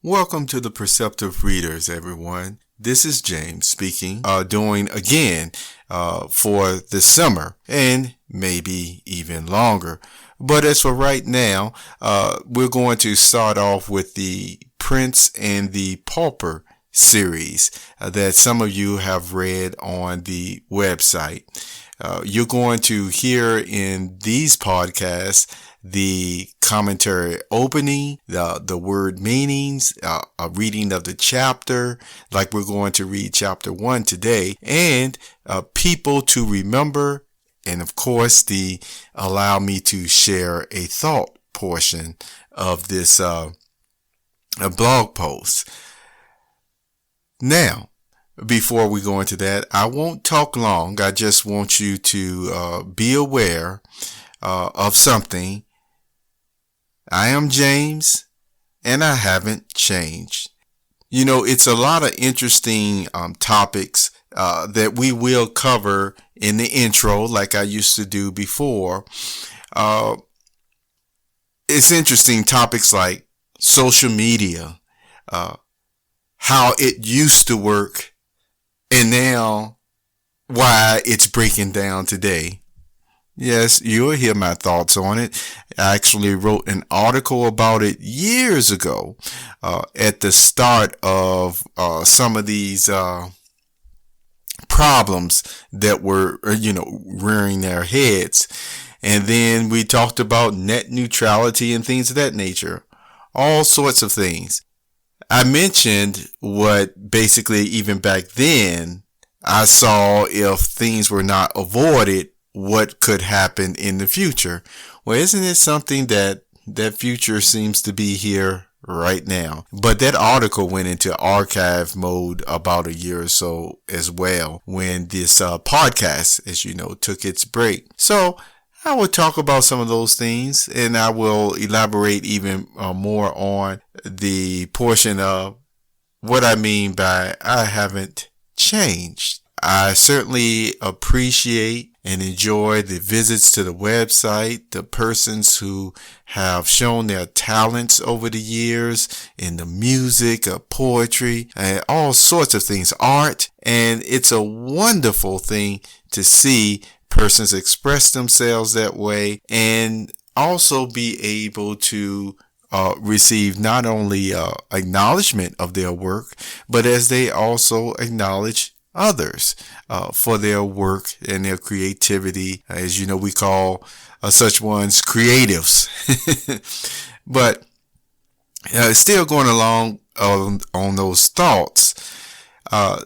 Welcome to the Perceptive Readers, everyone. This is James speaking, doing again for the summer and maybe even longer. But as for right now, we're going to start off with the Prince and the Pauper series that some of you have read on the website. You're going to hear in these podcasts the commentary opening, the word meanings, a reading of the chapter, like we're going to read chapter 1 today, and people to remember, and of course the allow me to share a thought portion of this blog post. Now, before we go into that, I won't talk long. I just want you to be aware of something. I am James, and I haven't changed. You know, it's a lot of interesting topics that we will cover in the intro, like I used to do before. It's interesting topics like social media, how it used to work, and now why it's breaking down today. Yes, you'll hear my thoughts on it. I actually wrote an article about it years ago at the start of some of these problems that were, rearing their heads. And then we talked about net neutrality and things of that nature. All sorts of things. I mentioned what basically even back then I saw if things were not avoided, what could happen in the future. Well, isn't it something that future seems to be here right now? But that article went into archive mode about a year or so as well when this podcast, as you know, took its break. So I will talk about some of those things, and I will elaborate even more on the portion of what I mean by I haven't changed. I certainly appreciate and enjoy the visits to the website, the persons who have shown their talents over the years in the music, poetry, and all sorts of things, art. And it's a wonderful thing to see persons express themselves that way and also be able to receive not only acknowledgement of their work, but as they also acknowledge others for their work and their creativity. As you know, we call such ones creatives. But still going along on those thoughts,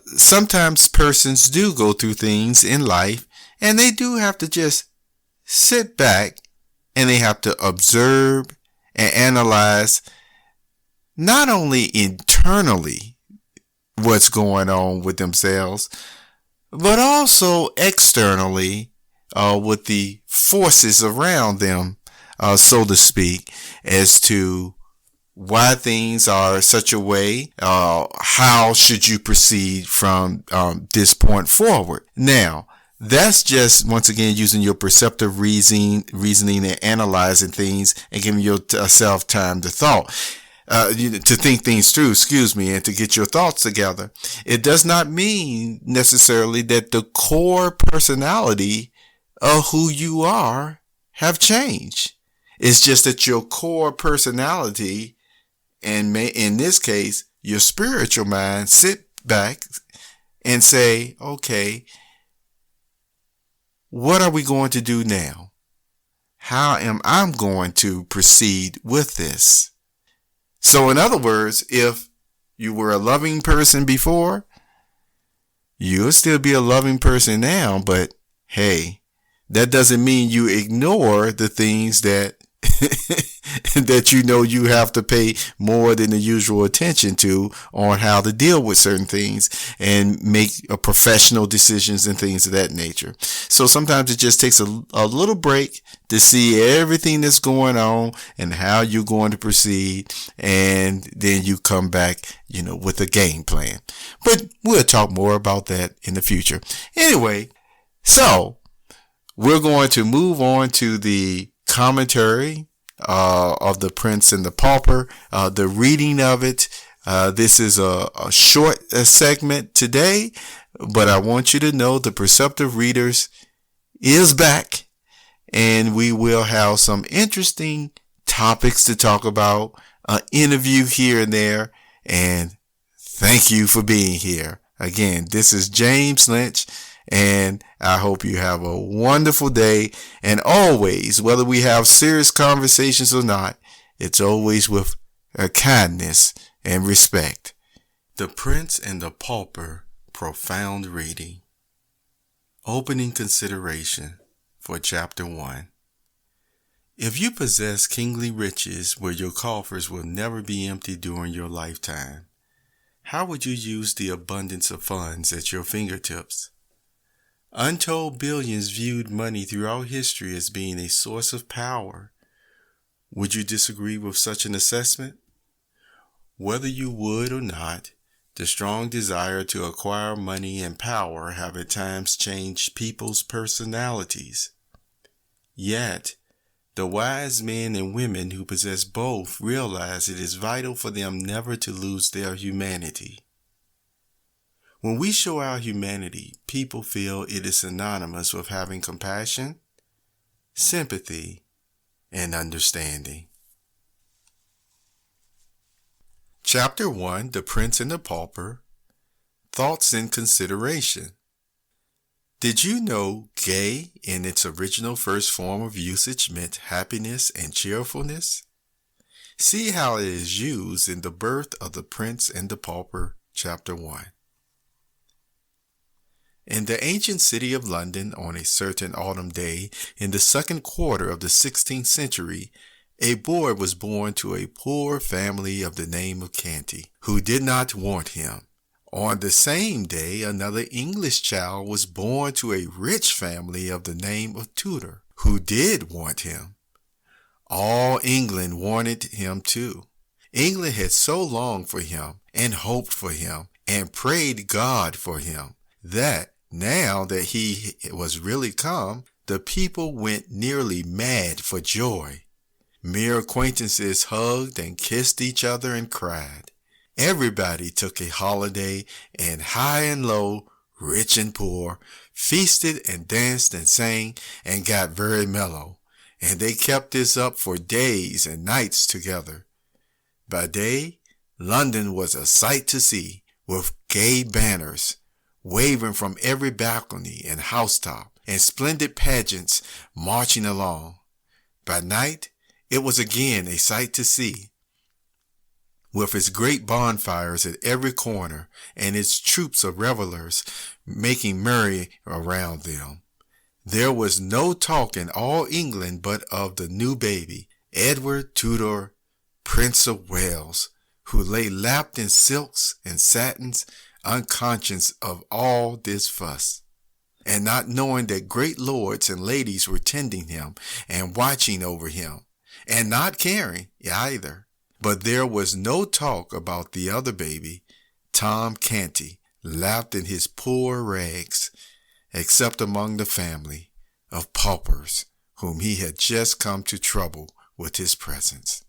sometimes persons do go through things in life and they do have to just sit back and they have to observe and analyze not only internally what's going on with themselves, but also externally with the forces around them, so to speak, as to why things are such a way, how should you proceed from this point forward. Now, that's just, once again, using your perceptive reasoning and analyzing things and giving yourself time to thought. To think things through, and to get your thoughts together. It does not mean necessarily that the core personality of who you are have changed. It's just that your core personality, and in this case, your spiritual mind, sit back and say, okay, what are we going to do now? How am I going to proceed with this? So in other words, if you were a loving person before, you'll still be a loving person now, but hey, that doesn't mean you ignore the things that that you have to pay more than the usual attention to on how to deal with certain things and make professional decisions and things of that nature. So sometimes it just takes a little break to see everything that's going on and how you're going to proceed, and then you come back, with a game plan. But we'll talk more about that in the future. Anyway, so we're going to move on to the commentary of the Prince and the Pauper, the reading of it, This is a short segment today, but I want you to know the Perceptive Readers is back, and we will have some interesting topics to talk about, an interview here and there, and thank you for being here. Again, this is James Lynch, and I hope you have a wonderful day. And always, whether we have serious conversations or not, it's always with kindness and respect. The Prince and the Pauper, profound reading. Opening consideration for Chapter 1. If you possess kingly riches where your coffers will never be empty during your lifetime, how would you use the abundance of funds at your fingertips? Untold billions viewed money throughout history as being a source of power. Would you disagree with such an assessment? Whether you would or not, the strong desire to acquire money and power have at times changed people's personalities. Yet, the wise men and women who possess both realize it is vital for them never to lose their humanity. When we show our humanity, people feel it is synonymous with having compassion, sympathy, and understanding. Chapter 1, The Prince and the Pauper, Thoughts and Consideration. Did you know gay in its original first form of usage meant happiness and cheerfulness? See how it is used in The Birth of the Prince and the Pauper, Chapter 1. In the ancient city of London, on a certain autumn day in the second quarter of the 16th century, a boy was born to a poor family of the name of Canty, who did not want him. On the same day, another English child was born to a rich family of the name of Tudor, who did want him. All England wanted him too. England had so longed for him, and hoped for him, and prayed God for him, that now that he was really come, the people went nearly mad for joy. Mere acquaintances hugged and kissed each other and cried. Everybody took a holiday, and high and low, rich and poor, feasted and danced and sang and got very mellow, and they kept this up for days and nights together. By day, London was a sight to see, with gay banners waving from every balcony and housetop, and splendid pageants marching along. By night, it was again a sight to see, with its great bonfires at every corner, and its troops of revelers making merry around them. There was no talk in all England but of the new baby, Edward Tudor, Prince of Wales, who lay lapped in silks and satins, unconscious of all this fuss, and not knowing that great lords and ladies were tending him and watching over him, and not caring either. But there was no talk about the other baby, Tom Canty, lapped in his poor rags, except among the family of paupers whom he had just come to trouble with his presence.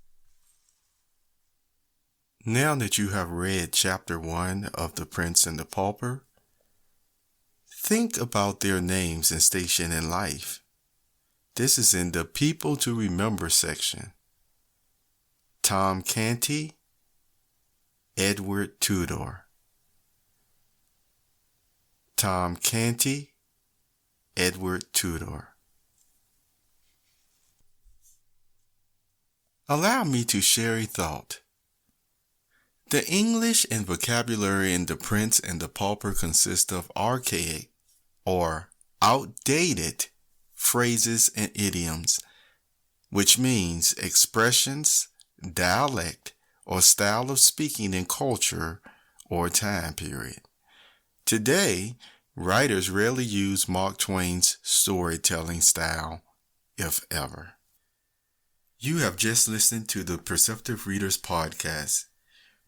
Now that you have read Chapter 1 of The Prince and the Pauper, think about their names and station in life. This is in the People to Remember section. Tom Canty, Edward Tudor. Tom Canty, Edward Tudor. Allow me to share a thought. The English and vocabulary in The Prince and the Pauper consist of archaic or outdated phrases and idioms, which means expressions, dialect, or style of speaking in culture or time period. Today, writers rarely use Mark Twain's storytelling style, if ever. You have just listened to the Perceptive Readers podcast.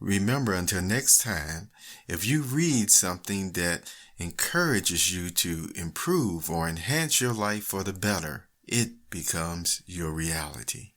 Remember, until next time, if you read something that encourages you to improve or enhance your life for the better, it becomes your reality.